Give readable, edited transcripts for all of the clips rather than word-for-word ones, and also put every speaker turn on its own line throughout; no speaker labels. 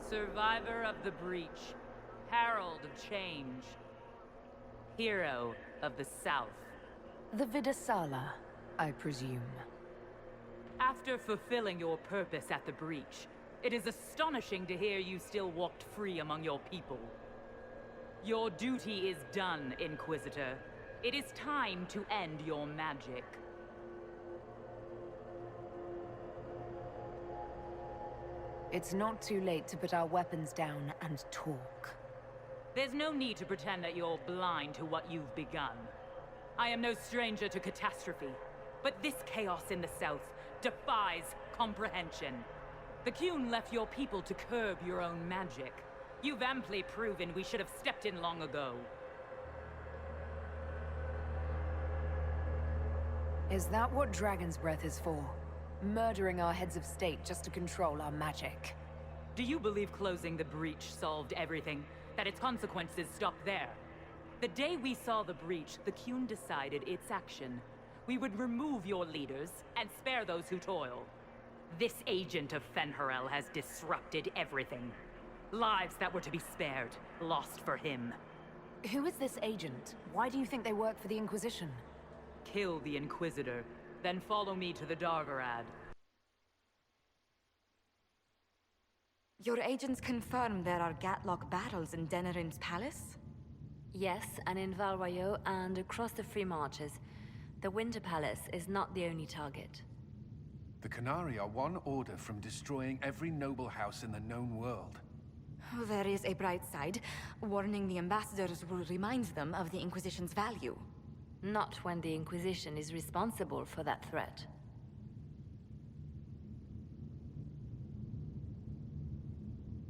Survivor of the Breach. Herald of Change. Hero of the South.
The Vidasala, I presume.
After fulfilling your purpose at the Breach, it is astonishing to hear you still walked free among your people. Your duty is done, Inquisitor. It is time to end your magic.
It's not too late to put our weapons down and talk.
There's no need to pretend that you're blind to what you've begun. I am no stranger to catastrophe, but this chaos in the South defies comprehension. The Qun left your people to curb your own magic. You've amply proven we should have stepped in long ago.
Is that what Dragon's Breath is for? Murdering our heads of state just to control our magic?
Do you believe closing the Breach solved everything? That its consequences stopped there? The day we saw the Breach, the Qun decided its action. We would remove your leaders and spare those who toil. This agent of Fen'Harel has disrupted everything. Lives that were to be spared, lost for him.
Who is this agent? Why do you think they work for the Inquisition?
Kill the Inquisitor, then follow me to the Dargarad.
Your agents confirm there are Gatlock battles in Denerim's palace?
Yes, and in Val Royeaux and across the Free Marches. The Winter Palace is not the only target.
The Qunari are one order from destroying every noble house in the known world.
Oh, there is a bright side. Warning the ambassadors will remind them of the Inquisition's value.
Not when the Inquisition is responsible for that threat.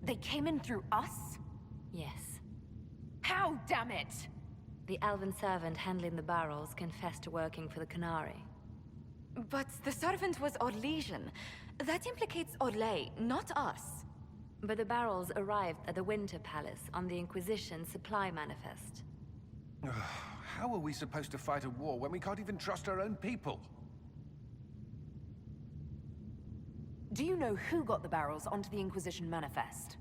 They came in through us?
Yes.
How, damn it?
The elven servant handling the barrels confessed to working for the Qunari.
But the servant was Orlesian. That implicates Orlais, not us.
But the barrels arrived at the Winter Palace on the Inquisition supply manifest.
How are we supposed to fight a war when we can't even trust our own people?
Do you know who got the barrels onto the Inquisition manifest?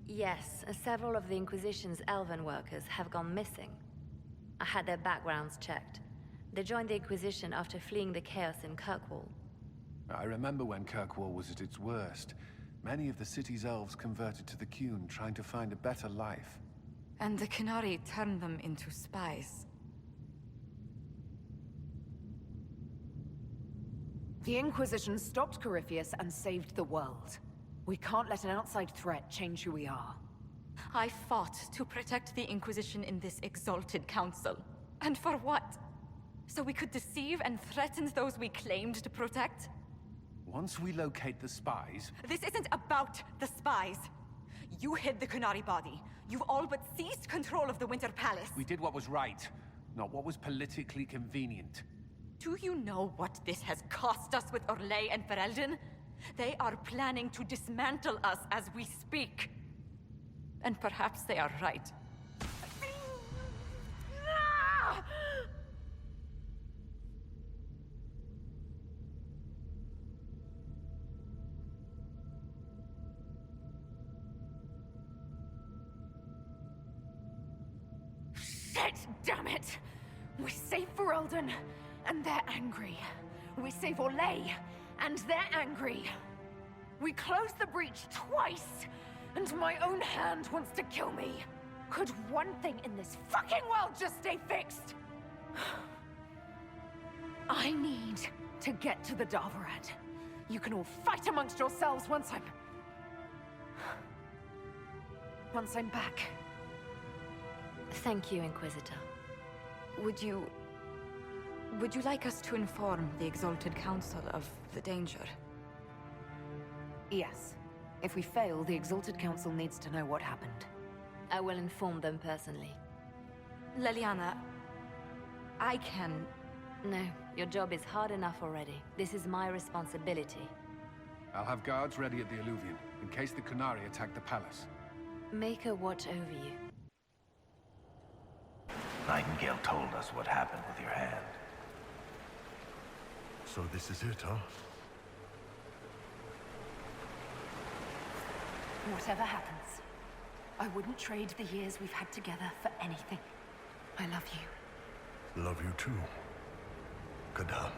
Yes, several of the Inquisition's elven workers have gone missing. I had their backgrounds checked. They joined the Inquisition after fleeing the chaos in Kirkwall.
I remember when Kirkwall was at its worst. Many of the city's elves converted to the Qun, trying to find a better life.
And the Qunari turned them into spies.
The Inquisition stopped Corypheus and saved the world. We can't let an outside threat change who we are.
I fought to protect the Inquisition in this exalted council. And for what? So we could deceive and threaten those we claimed to protect?
Once we locate the spies...
This isn't about the spies. You hid the Qunari body. You've all but seized control of the Winter Palace.
We did what was right, not what was politically convenient.
Do you know what this has cost us with Orlais and Ferelden? They are planning to dismantle us as we speak. And perhaps they are right.
Shit, damn it! We save Ferelden, and they're angry. We save Orlais, and they're angry. We close the breach twice, and my own hand wants to kill me. Could one thing in this fucking world just stay fixed? I need to get to the Darvarad. You can all fight amongst yourselves once I'm back.
Thank you, Inquisitor.
Would you like us to inform the Exalted Council of the danger?
Yes. If we fail, the Exalted Council needs to know what happened.
I will inform them personally.
Leliana, I can...
No, your job is hard enough already. This is my responsibility.
I'll have guards ready at the Alluvion, in case the Qunari attack the palace.
Make her watch over you.
Nightingale told us what happened with your hand.
So this is it, huh?
Whatever happens, I wouldn't trade the years we've had together for anything. I love you.
Love you too. Kadan.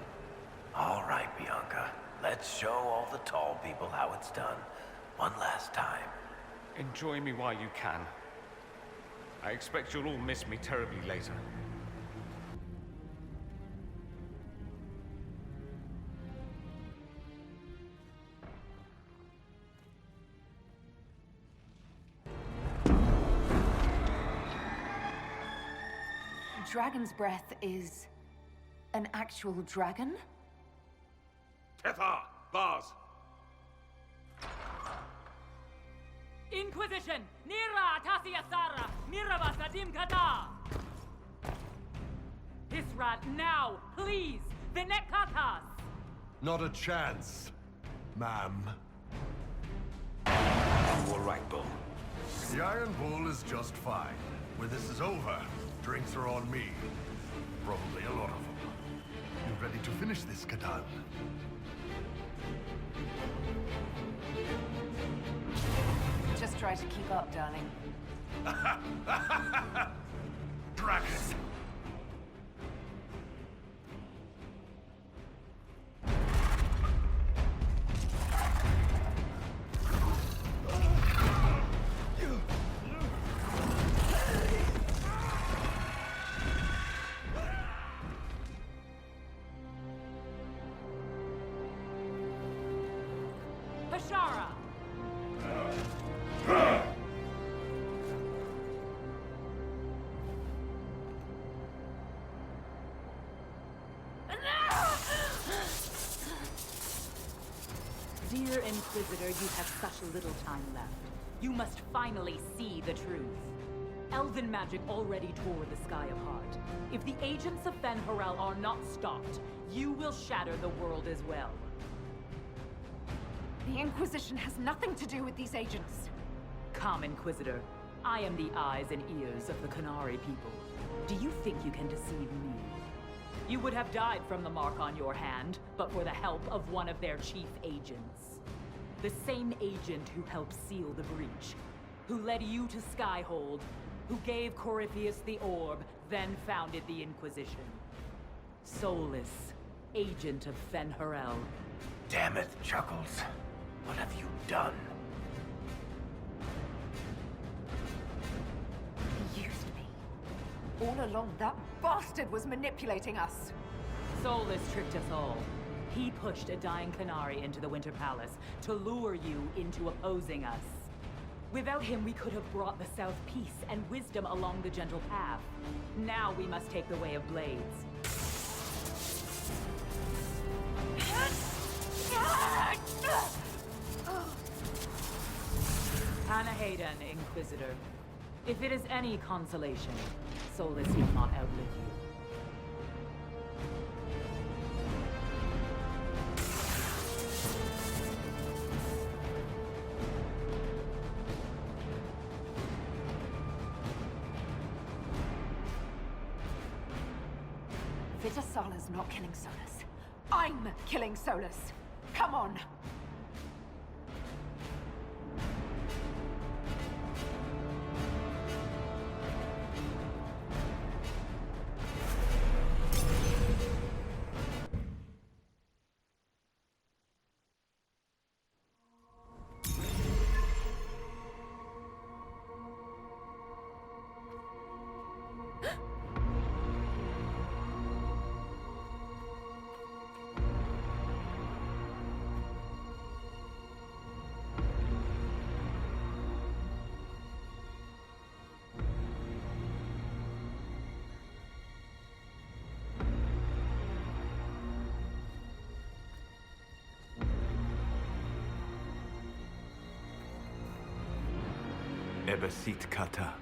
All right, Bianca. Let's show all the tall people how it's done. One last time.
Enjoy me while you can. I expect you'll all miss me terribly later.
Dragon's breath is an actual dragon?
Tethar! Bars!
Inquisition! Nira Tasia Sara! Mirava Sadim Kata! Hisrat, now! Please! Vinekatas!
Not a chance, ma'am.
All right, Bull.
The Iron Bull is just fine. When this is over, drinks are on me. Probably a lot of them. You ready to finish this, Kadan?
Just try to keep up, darling.
Dragon!
Hashara! Dear Inquisitor, you have such little time left. You must finally see the truth. Elven magic already tore the sky apart. If the agents of Fen Harel are not stopped, you will shatter the world as well.
The Inquisition has nothing to do with these agents.
Come, Inquisitor. I am the eyes and ears of the Qunari people. Do you think you can deceive me? You would have died from the mark on your hand, but for the help of one of their chief agents. The same agent who helped seal the breach, who led you to Skyhold, who gave Corypheus the orb, then founded the Inquisition. Solas, agent of Fen Harel.
Damn it, Chuckles. What have you done?
He used me. All along, that bastard was manipulating us.
Solas tricked us all. He pushed a dying Qunari into the Winter Palace to lure you into opposing us. Without him, we could have brought the South peace and wisdom along the gentle path. Now we must take the way of blades. Anahayden, Inquisitor. If it is any consolation, Solas will not outlive you.
Vitasala's not killing Solas. I'm killing Solas. Come on!
Ebesit kata,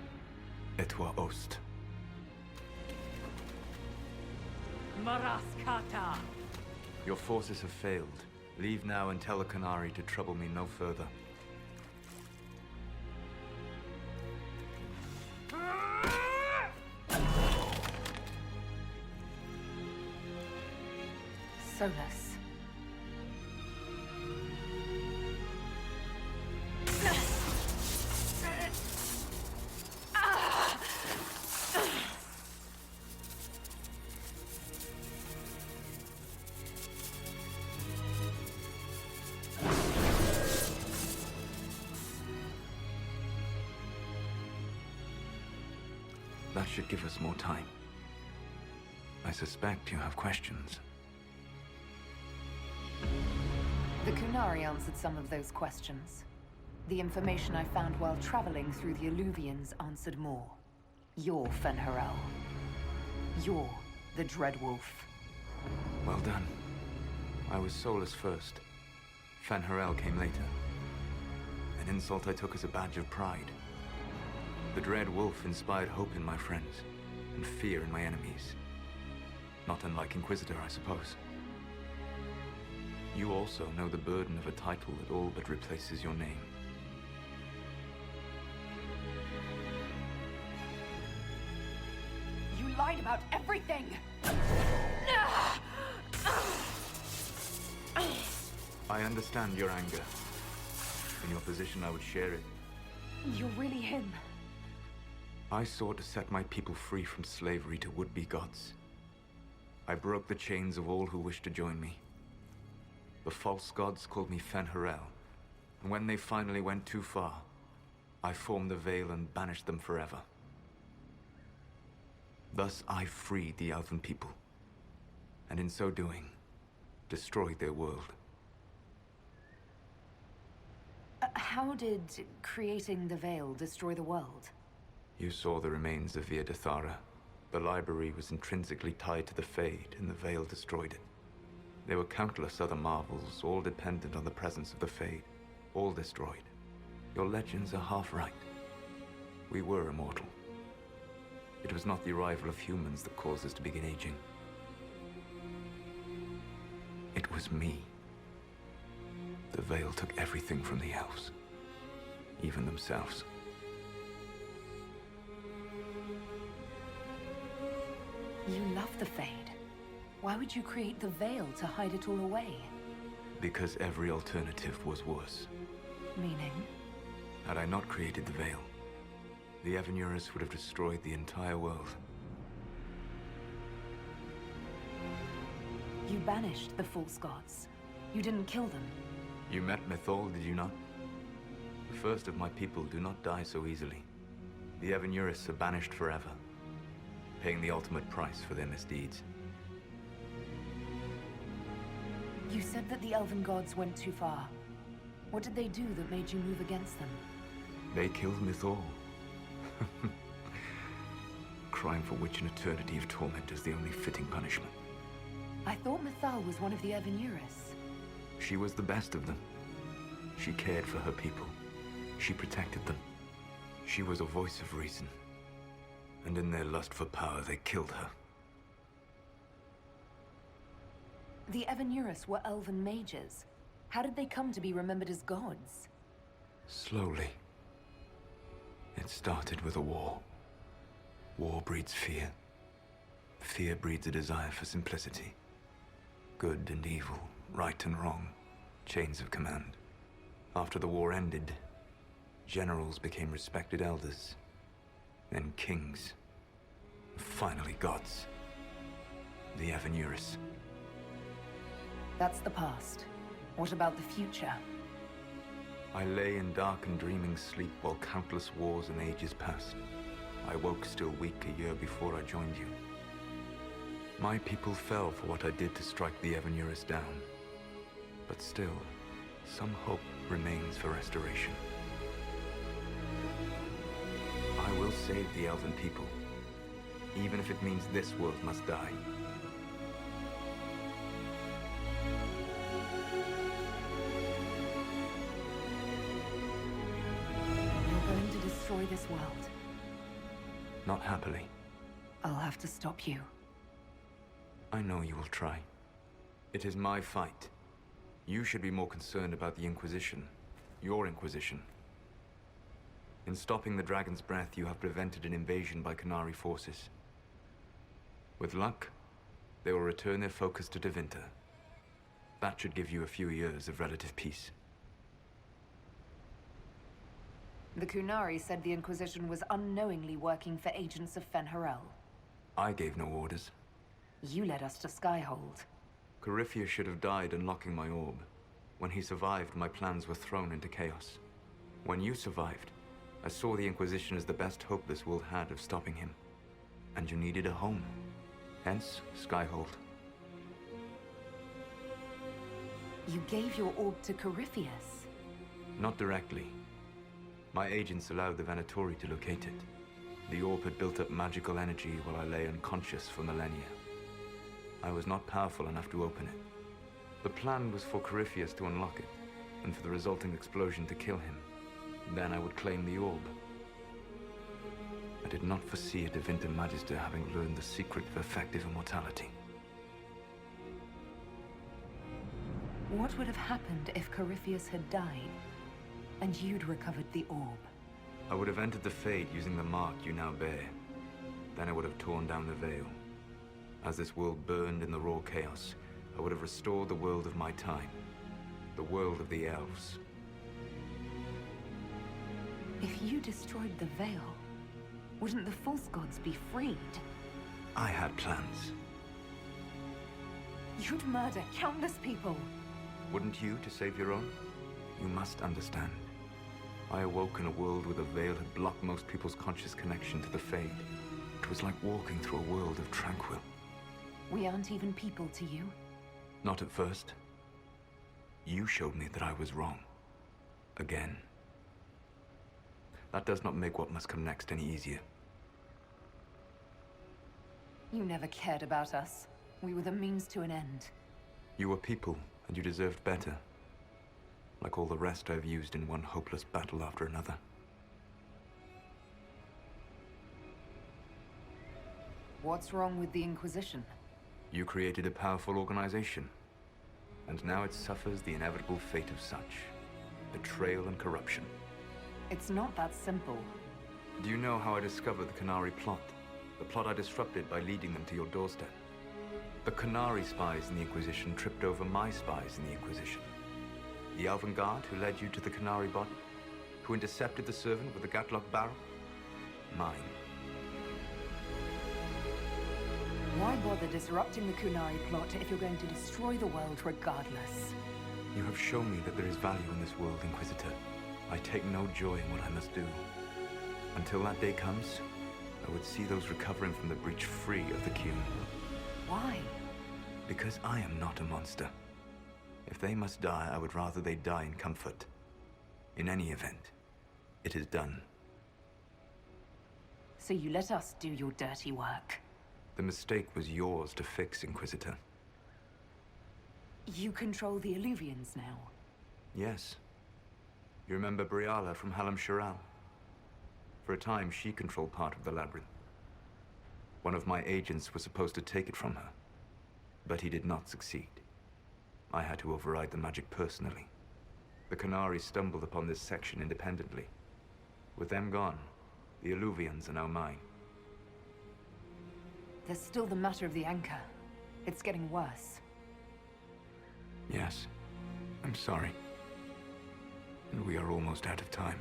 etwa ost.
Maraskata!
Your forces have failed. Leave now and tell the Qunari to trouble me no further.
Solas.
should give us more time. I suspect you have questions.
The Kunari answered some of those questions. The information I found while traveling through the Illuvians answered more. You're Fen'Harel. You're the Dreadwolf.
Well done. I was soulless first. Fen'Harel came later. An insult I took as a badge of pride. The Dread Wolf inspired hope in my friends, and fear in my enemies. Not unlike Inquisitor, I suppose. You also know the burden of a title that all but replaces your name.
You lied about everything!
I understand your anger. In your position, I would share it.
You're really him.
I sought to set my people free from slavery to would-be gods. I broke the chains of all who wished to join me. The false gods called me Fen'Harel, and when they finally went too far, I formed the Veil and banished them forever. Thus I freed the Elven people, and in so doing, destroyed their world.
How did creating the Veil destroy the world?
You saw the remains of Via Dathara. The library was intrinsically tied to the Fade, and the Veil destroyed it. There were countless other marvels, all dependent on the presence of the Fade, all destroyed. Your legends are half right. We were immortal. It was not the arrival of humans that caused us to begin aging. It was me. The Veil took everything from the elves, even themselves.
You love the Fade. Why would you create the Veil to hide it all away?
Because every alternative was worse.
Meaning?
Had I not created the Veil, the Evanurus would have destroyed the entire world.
You banished the false gods. You didn't kill them.
You met Mythal, did you not? The first of my people do not die so easily. The Evanurus are banished forever, paying the ultimate price for their misdeeds.
You said that the Elven gods went too far. What did they do that made you move against them?
They killed Mythal. Crime for which an eternity of torment is the only fitting punishment.
I thought Mythal was one of the Evanurus.
She was the best of them. She cared for her people. She protected them. She was a voice of reason. And in their lust for power, they killed her.
The Evanurus were elven mages. How did they come to be remembered as gods?
Slowly. It started with a war. War breeds fear. Fear breeds a desire for simplicity. Good and evil, right and wrong, chains of command. After the war ended, generals became respected elders, then kings, and finally gods. The Evanurus.
That's the past. What about the future?
I lay in dark and dreaming sleep while countless wars and ages passed. I woke still weak a year before I joined you. My people fell for what I did to strike the Evanurus down. But still, some hope remains for restoration. I will save the Elven people, even if it means this world must die.
You're going to destroy this world.
Not happily.
I'll have to stop you.
I know you will try. It is my fight. You should be more concerned about the Inquisition. Your Inquisition. In stopping the Dragon's Breath, you have prevented an invasion by Qunari forces. With luck, they will return their focus to Tevinter. That should give you a few years of relative peace.
The Qunari said the Inquisition was unknowingly working for agents of Fen'Harel.
I gave no orders.
You led us to Skyhold.
Corypheus should have died unlocking my orb. When he survived, my plans were thrown into chaos. When you survived, I saw the Inquisition as the best hope this world had of stopping him. And you needed a home. Hence, Skyhold.
You gave your orb to Corypheus.
Not directly. My agents allowed the Venatori to locate it. The orb had built up magical energy while I lay unconscious for millennia. I was not powerful enough to open it. The plan was for Corypheus to unlock it, and for the resulting explosion to kill him. Then I would claim the orb. I did not foresee a Divinity Magister having learned the secret of effective immortality.
What would have happened if Corypheus had died, and you'd recovered the orb?
I would have entered the Fade using the mark you now bear. Then I would have torn down the veil. As this world burned in the raw chaos, I would have restored the world of my time. The world of the elves.
If you destroyed the veil, wouldn't the false gods be freed?
I had plans.
You'd murder countless people.
Wouldn't you, to save your own? You must understand. I awoke in a world where the veil had blocked most people's conscious connection to the Fade. It was like walking through a world of tranquil.
We aren't even people to you.
Not at first. You showed me that I was wrong. Again. That does not make what must come next any easier.
You never cared about us. We were the means to an end.
You were people, and you deserved better. Like all the rest I've used in one hopeless battle after another.
What's wrong with the Inquisition?
You created a powerful organization, and now it suffers the inevitable fate of such. Betrayal and corruption.
It's not that simple.
Do you know how I discovered the Qunari plot? The plot I disrupted by leading them to your doorstep. The Qunari spies in the Inquisition tripped over my spies in the Inquisition. The Elven Guard who led you to the Qunari body? Who intercepted the servant with the Gatlock barrel? Mine.
Why bother disrupting the Qunari plot if you're going to destroy the world regardless?
You have shown me that there is value in this world, Inquisitor. I take no joy in what I must do. Until that day comes, I would see those recovering from the breach free of the Qun.
Why?
Because I am not a monster. If they must die, I would rather they die in comfort. In any event, it is done.
So you let us do your dirty work?
The mistake was yours to fix, Inquisitor.
You control the Illuvians now?
Yes. You remember Briala from Halam Sharal? For a time, she controlled part of the labyrinth. One of my agents was supposed to take it from her, but he did not succeed. I had to override the magic personally. The Qunari stumbled upon this section independently. With them gone, the Illuvians are now mine.
There's still the matter of the anchor. It's getting worse.
Yes, I'm sorry. And we are almost out of time.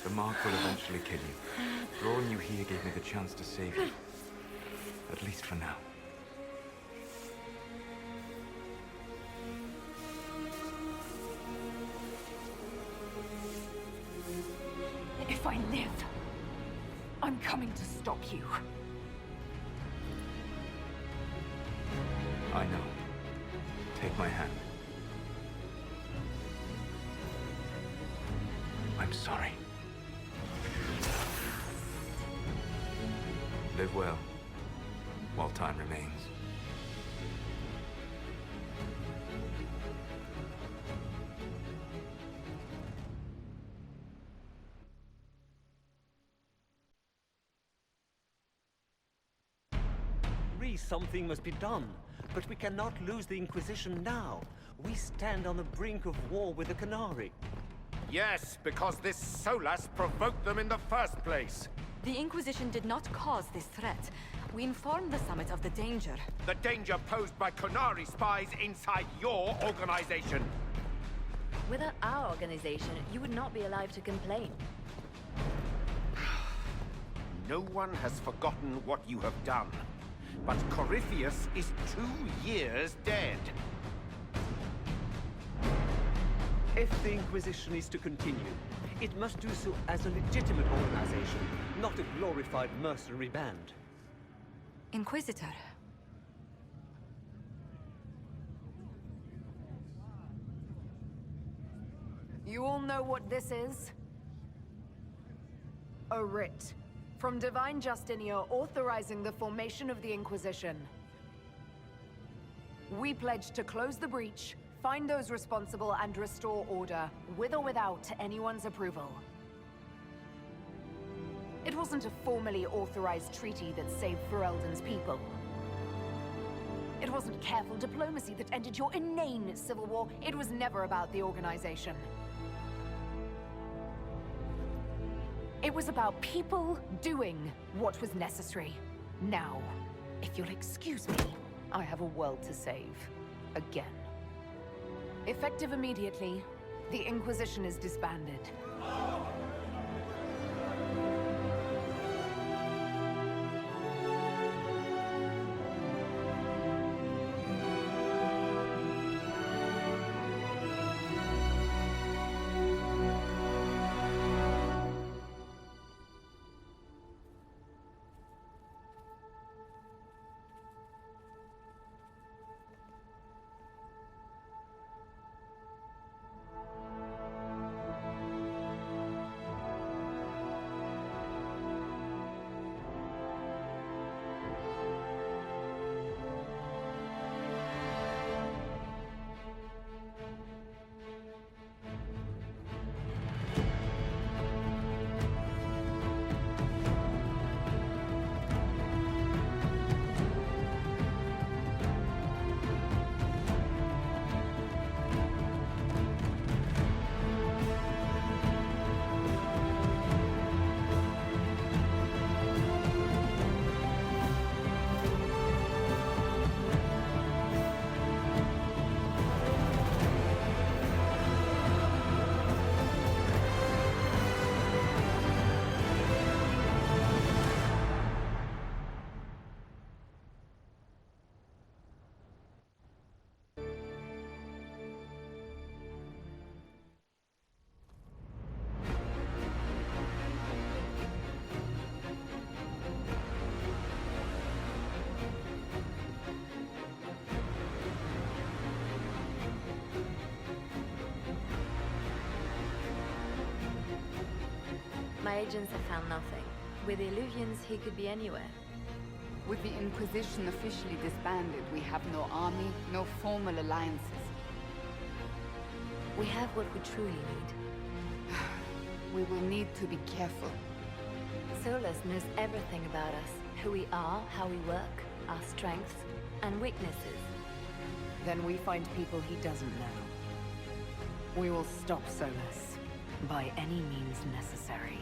The mark will eventually kill you. Drawing you here gave me the chance to save you. At least for now.
If I live, I'm coming to stop you.
I know. Take my hand. I'm sorry. Live well, while time remains.
Something must be done, but we cannot lose the Inquisition now. We stand on the brink of war with the Qunari.
Yes, because this Solas provoked them in the first place.
The Inquisition did not cause this threat. We informed the Summit of the danger.
The danger posed by Qunari spies inside your organization.
Without our organization, you would not be alive to complain.
No one has forgotten what you have done. But Corypheus is 2 years dead.
If the Inquisition is to continue, it must do so as a legitimate organization, not a glorified mercenary band.
Inquisitor.
You all know what this is? A writ. From Divine Justinia authorizing the formation of the Inquisition. We pledge to close the breach, find those responsible, and restore order, with or without anyone's approval. It wasn't a formally authorized treaty that saved Ferelden's people. It wasn't careful diplomacy that ended your inane civil war. It was never about the organization. It was about people doing what was necessary. Now, if you'll excuse me, I have a world to save. Again. Effective immediately, the Inquisition is disbanded.
My agents have found nothing. With the Illuvians, he could be anywhere.
With the Inquisition officially disbanded, we have no army, no formal alliances.
We have what we truly need.
We will need to be careful.
Solas knows everything about us. Who we are, how we work, our strengths and weaknesses.
Then we find people he doesn't know. We will stop Solas by any means necessary.